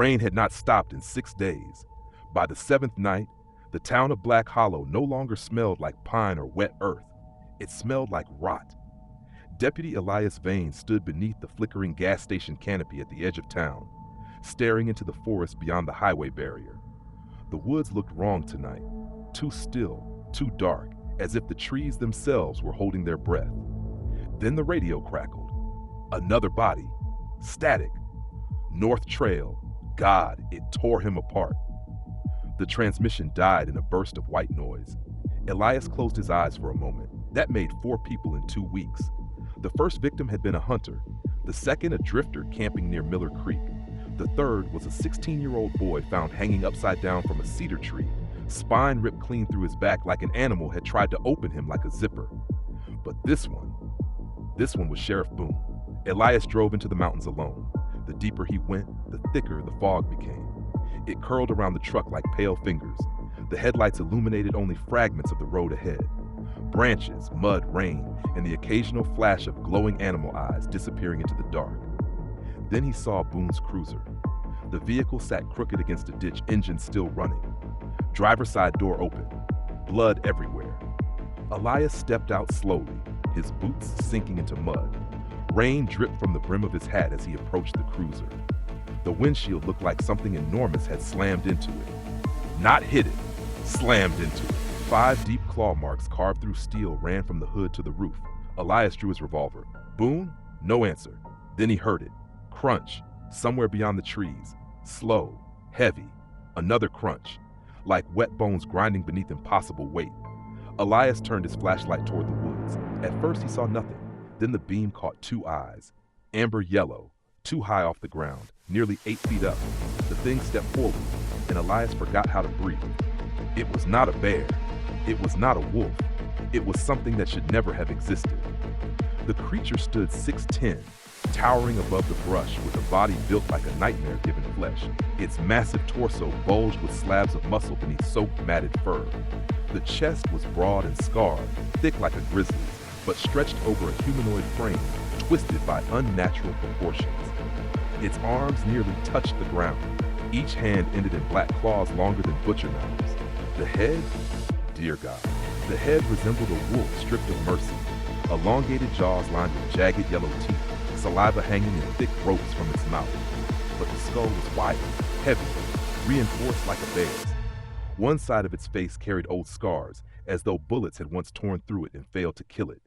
rain had not stopped in 6 days. By the 7th night, the town of Black Hollow no longer smelled like pine or wet earth. It smelled like rot. Deputy Elias Vane stood beneath the flickering gas station canopy at the edge of town, staring into the forest beyond the highway barrier. The woods looked wrong tonight, too still, too dark, as if the trees themselves were holding their breath. Then the radio crackled. Another body. Static. North Trail. God, it tore him apart. The transmission died in a burst of white noise. Elias closed his eyes for a moment. That made 4 people in 2 weeks. The first victim had been a hunter, the second a drifter camping near Miller Creek. The third was a 16-year-old boy found hanging upside down from a cedar tree, spine ripped clean through his back like an animal had tried to open him like a zipper. But this one was Sheriff Boone. Elias drove into the mountains alone. The deeper he went, the thicker the fog became. It curled around the truck like pale fingers. The headlights illuminated only fragments of the road ahead. Branches, mud, rain, and the occasional flash of glowing animal eyes disappearing into the dark. Then he saw Boone's cruiser. The vehicle sat crooked against a ditch, engine still running. Driver's side door open. Blood everywhere. Elias stepped out slowly, his boots sinking into mud. Rain dripped from the brim of his hat as he approached the cruiser. The windshield looked like something enormous had slammed into it. Not hit it, slammed into it. 5 deep claw marks carved through steel ran from the hood to the roof. Elias drew his revolver. Boone? No answer. Then he heard it. Crunch, somewhere beyond the trees. Slow, heavy. Another crunch, like wet bones grinding beneath impossible weight. Elias turned his flashlight toward the woods. At first he saw nothing. Then the beam caught 2 eyes. Amber yellow, too high off the ground, nearly 8 feet up. The thing stepped forward, and Elias forgot how to breathe. It was not a bear. It was not a wolf. It was something that should never have existed. The creature stood 6'10", towering above the brush with a body built like a nightmare given flesh. Its massive torso bulged with slabs of muscle beneath soaked, matted fur. The chest was broad and scarred, thick like a grizzly's, but stretched over a humanoid frame, twisted by unnatural proportions. Its arms nearly touched the ground. Each hand ended in black claws longer than butcher knives. The head? Dear God. The head resembled a wolf stripped of mercy. Elongated jaws lined with jagged yellow teeth, saliva hanging in thick ropes from its mouth. But the skull was wide, heavy, reinforced like a bear's. One side of its face carried old scars, as though bullets had once torn through it and failed to kill it.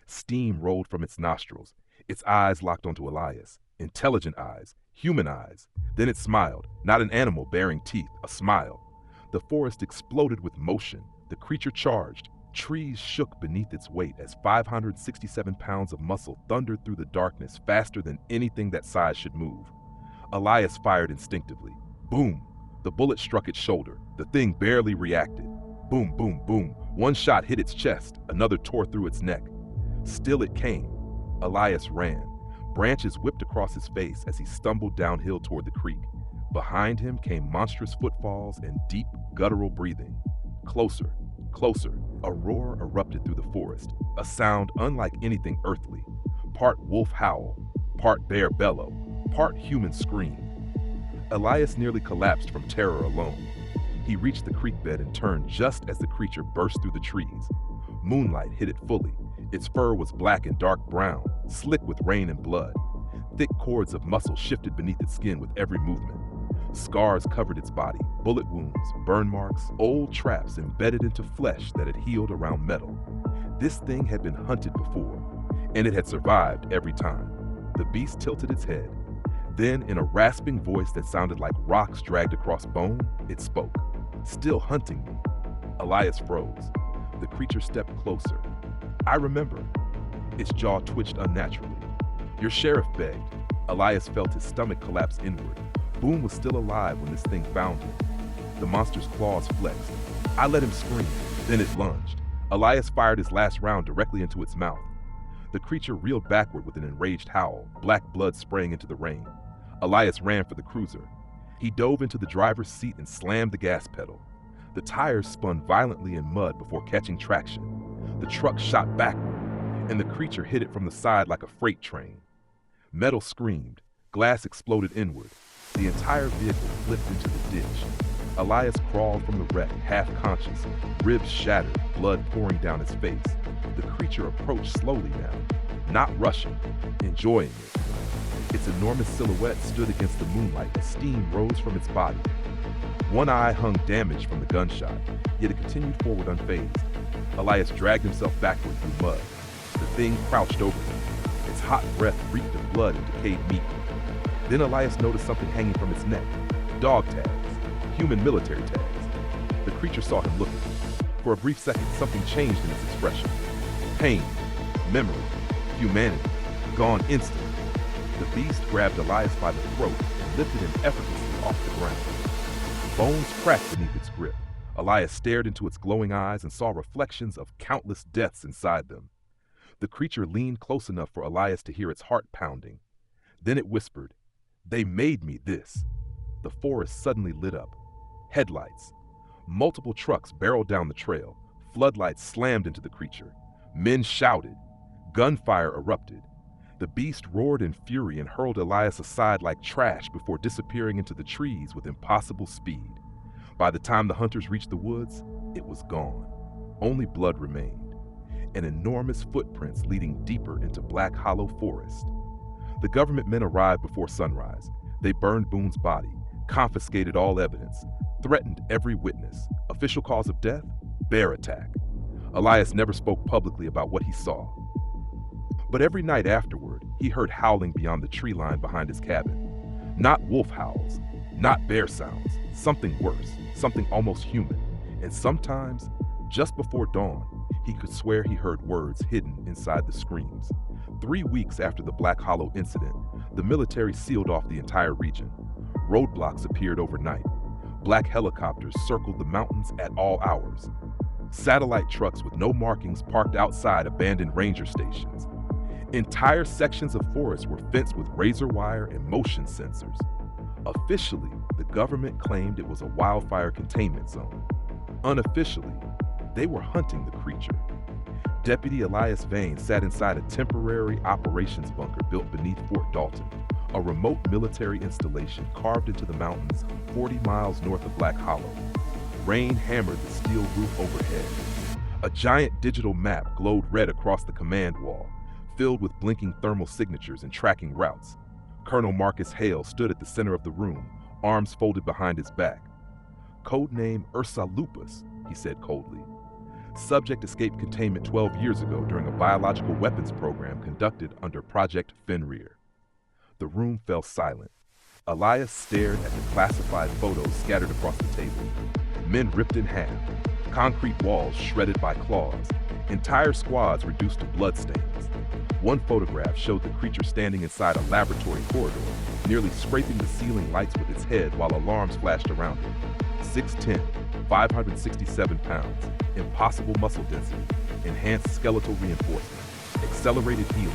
Steam rolled from its nostrils. Its eyes locked onto Elias. Intelligent eyes, human eyes. Then it smiled, not an animal bearing teeth, a smile. The forest exploded with motion. The creature charged. Trees shook beneath its weight as 567 pounds of muscle thundered through the darkness faster than anything that size should move. Elias fired instinctively. Boom! The bullet struck its shoulder. The thing barely reacted. Boom, boom, boom. One shot hit its chest. Another tore through its neck. Still it came. Elias ran. Branches whipped across his face as he stumbled downhill toward the creek. Behind him came monstrous footfalls and deep, guttural breathing. Closer, closer. A roar erupted through the forest, a sound unlike anything earthly. Part wolf howl, part bear bellow, part human scream. Elias nearly collapsed from terror alone. He reached the creek bed and turned just as the creature burst through the trees. Moonlight hit it fully. Its fur was black and dark brown, slick with rain and blood. Thick cords of muscle shifted beneath its skin with every movement. Scars covered its body, bullet wounds, burn marks, old traps embedded into flesh that had healed around metal. This thing had been hunted before, and it had survived every time. The beast tilted its head. Then, in a rasping voice that sounded like rocks dragged across bone, it spoke. Still hunting me. Elias froze. The creature stepped closer. I remember. Its jaw twitched unnaturally. Your sheriff begged. Elias felt his stomach collapse inward. Boone was still alive when this thing found him. The monster's claws flexed. I let him scream, then it lunged. Elias fired his last round directly into its mouth. The creature reeled backward with an enraged howl, black blood spraying into the rain. Elias ran for the cruiser. He dove into the driver's seat and slammed the gas pedal. The tires spun violently in mud before catching traction. The truck shot backward, and the creature hit it from the side like a freight train. Metal screamed. Glass exploded inward. The entire vehicle flipped into the ditch. Elias crawled from the wreck, half conscious, ribs shattered, blood pouring down his face. The creature approached slowly now, not rushing, enjoying it. Its enormous silhouette stood against the moonlight as steam rose from its body. One eye hung damaged from the gunshot, yet it continued forward unfazed. Elias dragged himself backward through mud. The thing crouched over him. Its hot breath reeked of blood and decayed meat. Then Elias noticed something hanging from its neck. Dog tags. Human military tags. The creature saw him looking. For a brief second, something changed in its expression. Pain, memory, humanity, gone instantly. The beast grabbed Elias by the throat and lifted him effortlessly off the ground. Bones cracked beneath its grip. Elias stared into its glowing eyes and saw reflections of countless deaths inside them. The creature leaned close enough for Elias to hear its heart pounding. Then it whispered, "They made me this." The forest suddenly lit up. Headlights. Multiple trucks barreled down the trail. Floodlights slammed into the creature. Men shouted. Gunfire erupted. The beast roared in fury and hurled Elias aside like trash before disappearing into the trees with impossible speed. By the time the hunters reached the woods, it was gone. Only blood remained, and enormous footprints leading deeper into Black Hollow Forest. The government men arrived before sunrise. They burned Boone's body, confiscated all evidence, threatened every witness. Official cause of death? Bear attack. Elias never spoke publicly about what he saw. But every night afterward, he heard howling beyond the tree line behind his cabin. Not wolf howls, not bear sounds, something worse, something almost human. And sometimes, just before dawn, he could swear he heard words hidden inside the screams. 3 weeks after the Black Hollow incident, the military sealed off the entire region. Roadblocks appeared overnight. Black helicopters circled the mountains at all hours. Satellite trucks with no markings parked outside abandoned ranger stations. Entire sections of forest were fenced with razor wire and motion sensors. Officially, the government claimed it was a wildfire containment zone. Unofficially, they were hunting the creature. Deputy Elias Vane sat inside a temporary operations bunker built beneath Fort Dalton, a remote military installation carved into the mountains 40 miles north of Black Hollow. Rain hammered the steel roof overhead. A giant digital map glowed red across the command wall, filled with blinking thermal signatures and tracking routes. Colonel Marcus Hale stood at the center of the room, arms folded behind his back. "Codename Ursa Lupus," he said coldly. "Subject escaped containment 12 years ago during a biological weapons program conducted under Project Fenrir." The room fell silent. Elias stared at the classified photos scattered across the table. Men ripped in half, concrete walls shredded by claws, entire squads reduced to bloodstains. One photograph showed the creature standing inside a laboratory corridor, nearly scraping the ceiling lights with its head while alarms flashed around it. 6'10", 567 pounds, impossible muscle density, enhanced skeletal reinforcement, accelerated healing,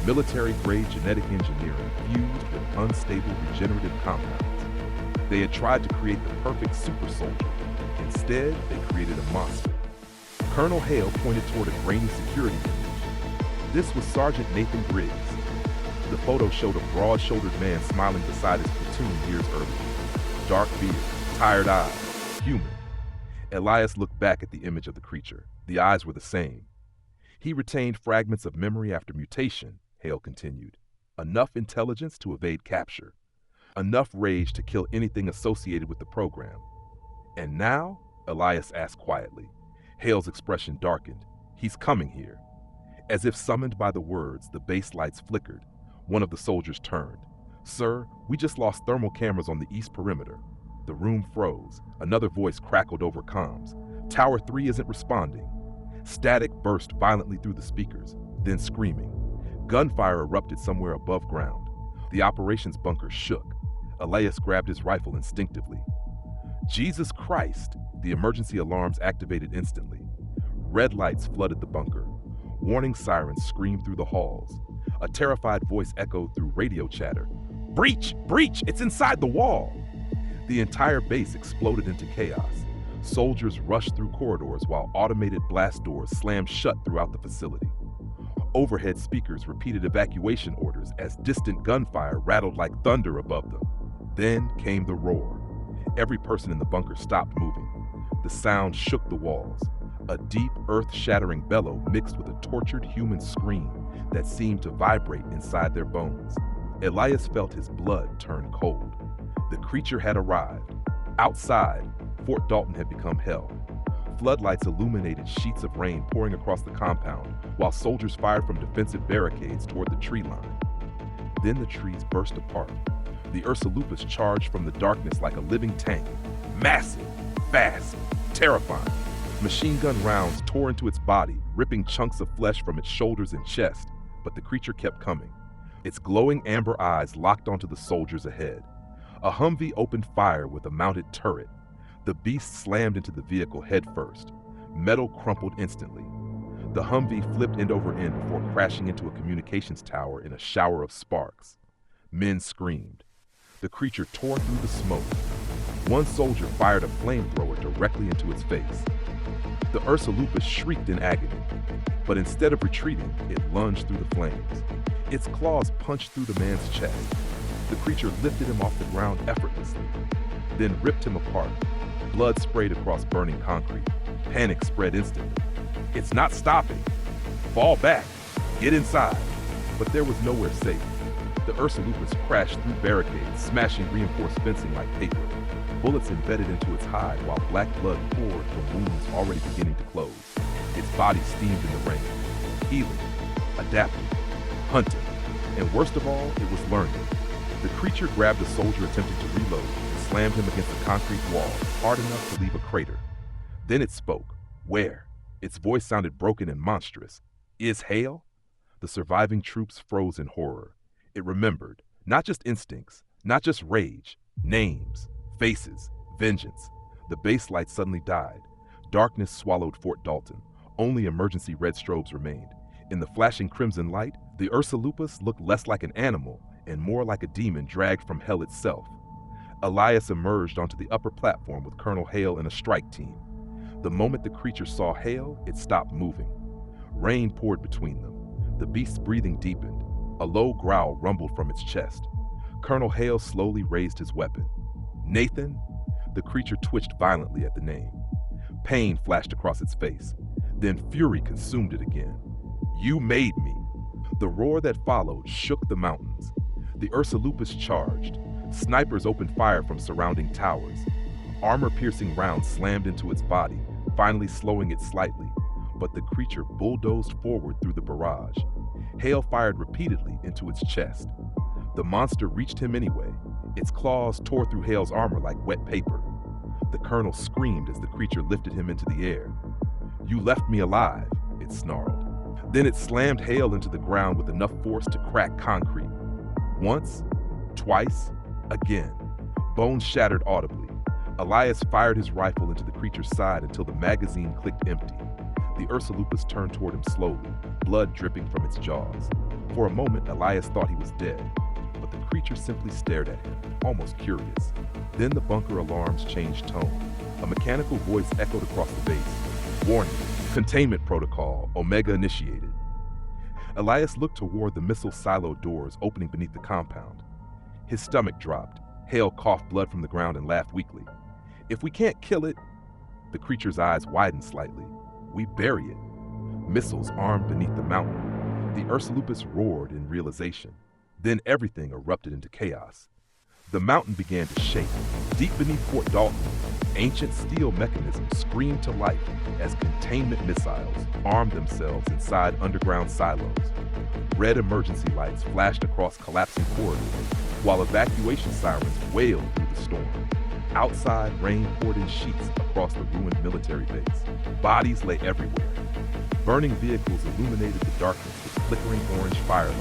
military-grade genetic engineering fused with unstable regenerative compounds. They had tried to create the perfect super soldier. Instead, they created a monster. Colonel Hale pointed toward a grainy security image. This was Sergeant Nathan Griggs. The photo showed a broad-shouldered man smiling beside his platoon years earlier. Dark beard, tired eyes, human. Elias looked back at the image of the creature. The eyes were the same. He retained fragments of memory after mutation, Hale continued. Enough intelligence to evade capture. Enough rage to kill anything associated with the program. "And now?" Elias asked quietly. Hale's expression darkened. "He's coming here." As if summoned by the words, the base lights flickered. One of the soldiers turned. "Sir, we just lost thermal cameras on the east perimeter." The room froze. Another voice crackled over comms. "Tower 3 isn't responding." Static burst violently through the speakers, then screaming. Gunfire erupted somewhere above ground. The operations bunker shook. Elias grabbed his rifle instinctively. Jesus Christ! The emergency alarms activated instantly. Red lights flooded the bunker. Warning sirens screamed through the halls. A terrified voice echoed through radio chatter. "Breach! Breach! It's inside the wall!" The entire base exploded into chaos. Soldiers rushed through corridors while automated blast doors slammed shut throughout the facility. Overhead speakers repeated evacuation orders as distant gunfire rattled like thunder above them. Then came the roar. Every person in the bunker stopped moving. The sound shook the walls. A deep, earth-shattering bellow mixed with a tortured human scream that seemed to vibrate inside their bones. Elias felt his blood turn cold. The creature had arrived. Outside, Fort Dalton had become hell. Floodlights illuminated sheets of rain pouring across the compound, while soldiers fired from defensive barricades toward the tree line. Then the trees burst apart. The Ursulupus charged from the darkness like a living tank. Massive, fast, terrifying. Machine gun rounds tore into its body, ripping chunks of flesh from its shoulders and chest, but the creature kept coming. Its glowing amber eyes locked onto the soldiers ahead. A Humvee opened fire with a mounted turret. The beast slammed into the vehicle headfirst. Metal crumpled instantly. The Humvee flipped end over end before crashing into a communications tower in a shower of sparks. Men screamed. The creature tore through the smoke. One soldier fired a flamethrower directly into its face. The Ursulupus shrieked in agony, but instead of retreating, it lunged through the flames. Its claws punched through the man's chest. The creature lifted him off the ground effortlessly, then ripped him apart. Blood sprayed across burning concrete. Panic spread instantly. It's not stopping. Fall back. Get inside. But there was nowhere safe. The Ursulupus crashed through barricades, smashing reinforced fencing like paper. Bullets embedded into its hide while black blood poured from wounds already beginning to close. Its body steamed in the rain. Healing, adapting, hunting, and worst of all, it was learning. The creature grabbed a soldier attempting to reload and slammed him against a concrete wall, hard enough to leave a crater. Then it spoke. Where? Its voice sounded broken and monstrous. Is Hale? The surviving troops froze in horror. It remembered, not just instincts, not just rage, names, faces, vengeance. The base light suddenly died. Darkness swallowed Fort Dalton. Only emergency red strobes remained. In the flashing crimson light, the Ursulupus looked less like an animal and more like a demon dragged from hell itself. Elias emerged onto the upper platform with Colonel Hale and a strike team. The moment the creature saw Hale, it stopped moving. Rain poured between them. The beast's breathing deepened. A low growl rumbled from its chest. Colonel Hale slowly raised his weapon. Nathan? The creature twitched violently at the name. Pain flashed across its face. Then fury consumed it again. You made me. The roar that followed shook the mountains. The Ursulupus charged. Snipers opened fire from surrounding towers. Armor-piercing rounds slammed into its body, finally slowing it slightly. But the creature bulldozed forward through the barrage. Hail fired repeatedly into its chest. The monster reached him anyway. Its claws tore through Hale's armor like wet paper. The colonel screamed as the creature lifted him into the air. You left me alive, it snarled. Then it slammed Hale into the ground with enough force to crack concrete. Once, twice, again. Bones shattered audibly. Elias fired his rifle into the creature's side until the magazine clicked empty. The Ursulupus turned toward him slowly, blood dripping from its jaws. For a moment, Elias thought he was dead, but the creature simply stared at him, almost curious. Then the bunker alarms changed tone. A mechanical voice echoed across the base. Warning, containment protocol, Omega initiated. Elias looked toward the missile silo doors opening beneath the compound. His stomach dropped. Hale coughed blood from the ground and laughed weakly. If we can't kill it, the creature's eyes widened slightly. We bury it. Missiles armed beneath the mountain. The Ursulupus roared in realization. Then everything erupted into chaos. The mountain began to shake. Deep beneath Fort Dalton, ancient steel mechanisms screamed to life as containment missiles armed themselves inside underground silos. Red emergency lights flashed across collapsing corridors, while evacuation sirens wailed through the storm. Outside, rain poured in sheets across the ruined military base. Bodies lay everywhere. Burning vehicles illuminated the darkness with flickering orange firelight.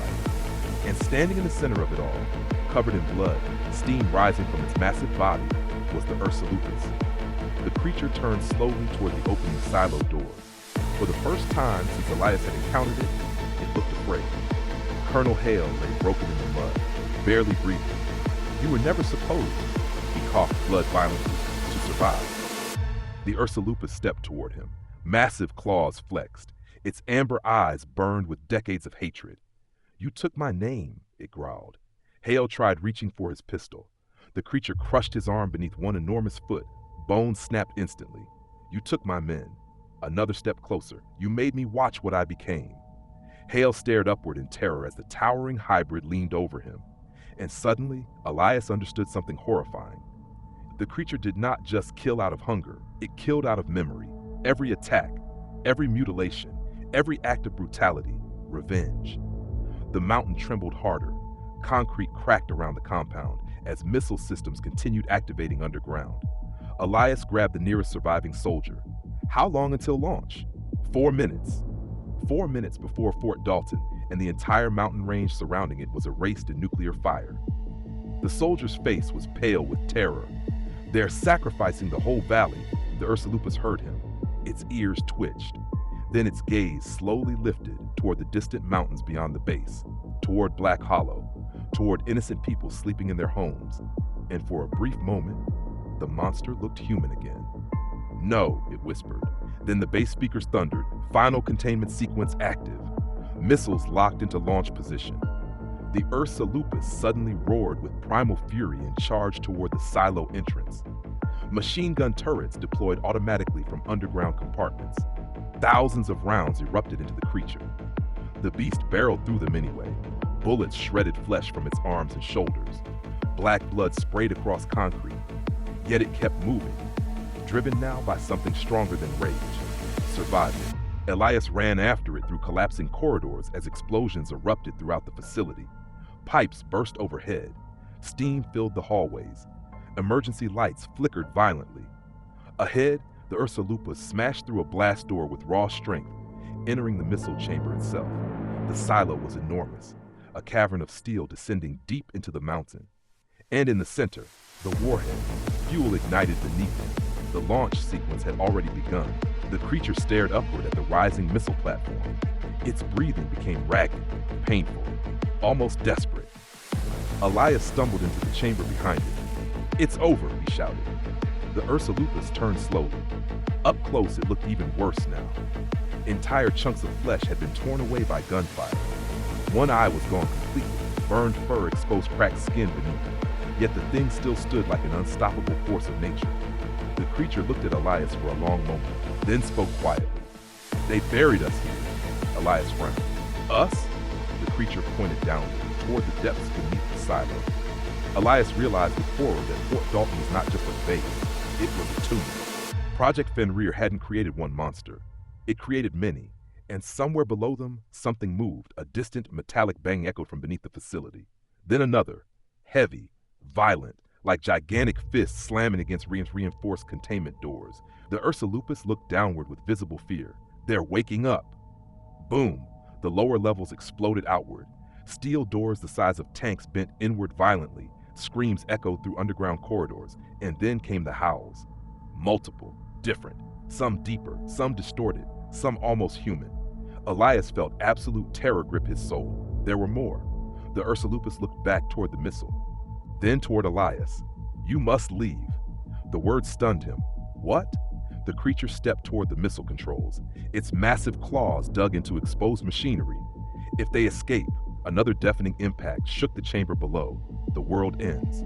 And standing in the center of it all, covered in blood, steam rising from its massive body, was the Ursulupus. The creature turned slowly toward the opening silo doors. For the first time since Elias had encountered it, it looked afraid. Colonel Hale lay broken in the mud, barely breathing. You were never supposed, he coughed blood violently, to survive. The Ursulupus stepped toward him. Massive claws flexed. Its amber eyes burned with decades of hatred. You took my name, it growled. Hale tried reaching for his pistol. The creature crushed his arm beneath one enormous foot. Bones snapped instantly. You took my men. Another step closer. You made me watch what I became. Hale stared upward in terror as the towering hybrid leaned over him. And suddenly, Elias understood something horrifying. The creature did not just kill out of hunger, it killed out of memory. Every attack, every mutilation, every act of brutality, revenge. The mountain trembled harder. Concrete cracked around the compound as missile systems continued activating underground. Elias grabbed the nearest surviving soldier. How long until launch? 4 minutes. 4 minutes before Fort Dalton and the entire mountain range surrounding it was erased in nuclear fire. The soldier's face was pale with terror. They're sacrificing the whole valley, the Ursulupus heard him. Its ears twitched. Then its gaze slowly lifted toward the distant mountains beyond the base, toward Black Hollow, toward innocent people sleeping in their homes. And for a brief moment, the monster looked human again. No, it whispered. Then the base speakers thundered, final containment sequence active. Missiles locked into launch position. The Ursulupus suddenly roared with primal fury and charged toward the silo entrance. Machine gun turrets deployed automatically from underground compartments. Thousands of rounds erupted into the creature. The beast barreled through them anyway. Bullets shredded flesh from its arms and shoulders. Black blood sprayed across concrete. Yet it kept moving, driven now by something stronger than rage. Survival. Elias ran after it through collapsing corridors as explosions erupted throughout the facility. Pipes burst overhead. Steam filled the hallways. Emergency lights flickered violently. Ahead, the Ursulupus smashed through a blast door with raw strength, entering the missile chamber itself. The silo was enormous, a cavern of steel descending deep into the mountain. And in the center, the warhead, fuel ignited beneath it. The launch sequence had already begun. The creature stared upward at the rising missile platform. Its breathing became ragged, painful, almost desperate. Elias stumbled into the chamber behind it. It's over, he shouted. The Ursulupus turned slowly. Up close, it looked even worse now. Entire chunks of flesh had been torn away by gunfire. One eye was gone completely. Burned fur exposed cracked skin beneath it. Yet the thing still stood like an unstoppable force of nature. The creature looked at Elias for a long moment, then spoke quietly. They buried us here, Elias frowned. Us? The creature pointed downward, toward the depths beneath the silo. Elias realized with horror that Fort Dalton was not just a base, it was a tomb. Project Fenrir hadn't created one monster. It created many, and somewhere below them, something moved. A distant metallic bang echoed from beneath the facility. Then another, heavy, violent, like gigantic fists slamming against reinforced containment doors. The Ursulupus looked downward with visible fear. They're waking up. Boom! The lower levels exploded outward. Steel doors the size of tanks bent inward violently. Screams echoed through underground corridors, and then came the howls. Multiple, different, some deeper, some distorted, some almost human. Elias felt absolute terror grip his soul. There were more. The Ursulupus looked back toward the missile, then toward Elias. You must leave. The word stunned him. What? The creature stepped toward the missile controls. Its massive claws dug into exposed machinery. If they escape, another deafening impact shook the chamber below. The world ends.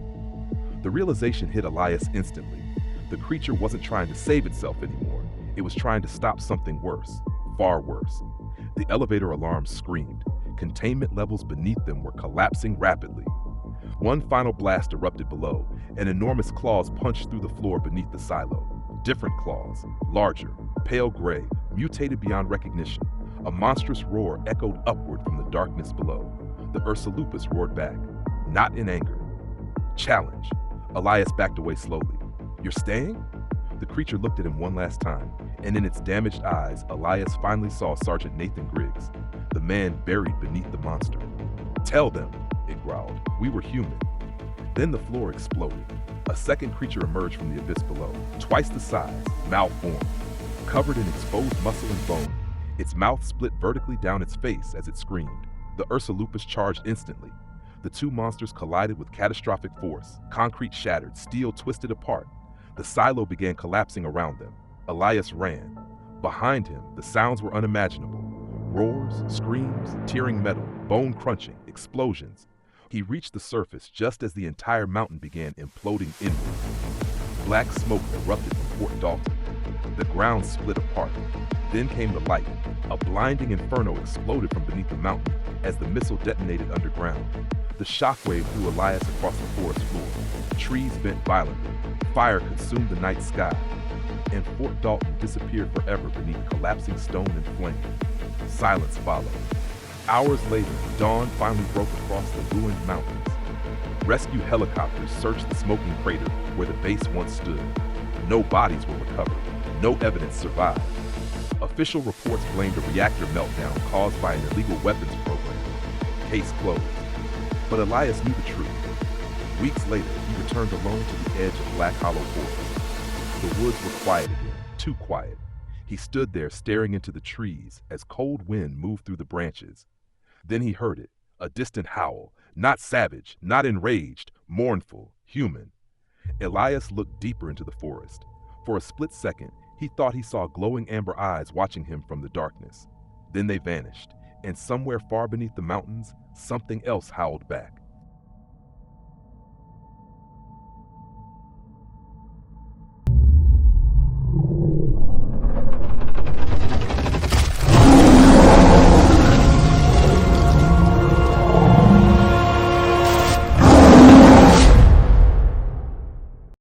The realization hit Elias instantly. The creature wasn't trying to save itself anymore. It was trying to stop something worse, far worse. The elevator alarm screamed. Containment levels beneath them were collapsing rapidly. One final blast erupted below, and enormous claws punched through the floor beneath the silo. Different claws, larger, pale gray, mutated beyond recognition. A monstrous roar echoed upward from the darkness below. The Ursulupus roared back, not in anger. Challenge. Elias backed away slowly. You're staying? The creature looked at him one last time, and in its damaged eyes, Elias finally saw Sergeant Nathan Griggs, the man buried beneath the monster. Tell them, it growled. We were human. Then the floor exploded. A second creature emerged from the abyss below, twice the size, malformed, covered in exposed muscle and bone. Its mouth split vertically down its face as it screamed. The Ursulupus charged instantly. The two monsters collided with catastrophic force. Concrete shattered, steel twisted apart. The silo began collapsing around them. Elias ran. Behind him, the sounds were unimaginable. Roars, screams, tearing metal, bone crunching, explosions. He reached the surface just as the entire mountain began imploding inward. Black smoke erupted from Fort Dalton. The ground split apart. Then came the light. A blinding inferno exploded from beneath the mountain as the missile detonated underground. The shockwave threw Elias across the forest floor. Trees bent violently. Fire consumed the night sky. And Fort Dalton disappeared forever beneath collapsing stone and flame. Silence followed. Hours later, dawn finally broke across the ruined mountains. Rescue helicopters searched the smoking crater where the base once stood. No bodies were recovered. No evidence survived. Official reports blamed a reactor meltdown caused by an illegal weapons program. Case closed. But Elias knew the truth. Weeks later, he returned alone to the edge of Black Hollow Forest. The woods were quiet again, too quiet. He stood there staring into the trees as cold wind moved through the branches. Then he heard it, a distant howl, not savage, not enraged, mournful, human. Elias looked deeper into the forest. For a split second, he thought he saw glowing amber eyes watching him from the darkness. Then they vanished, and somewhere far beneath the mountains, something else howled back.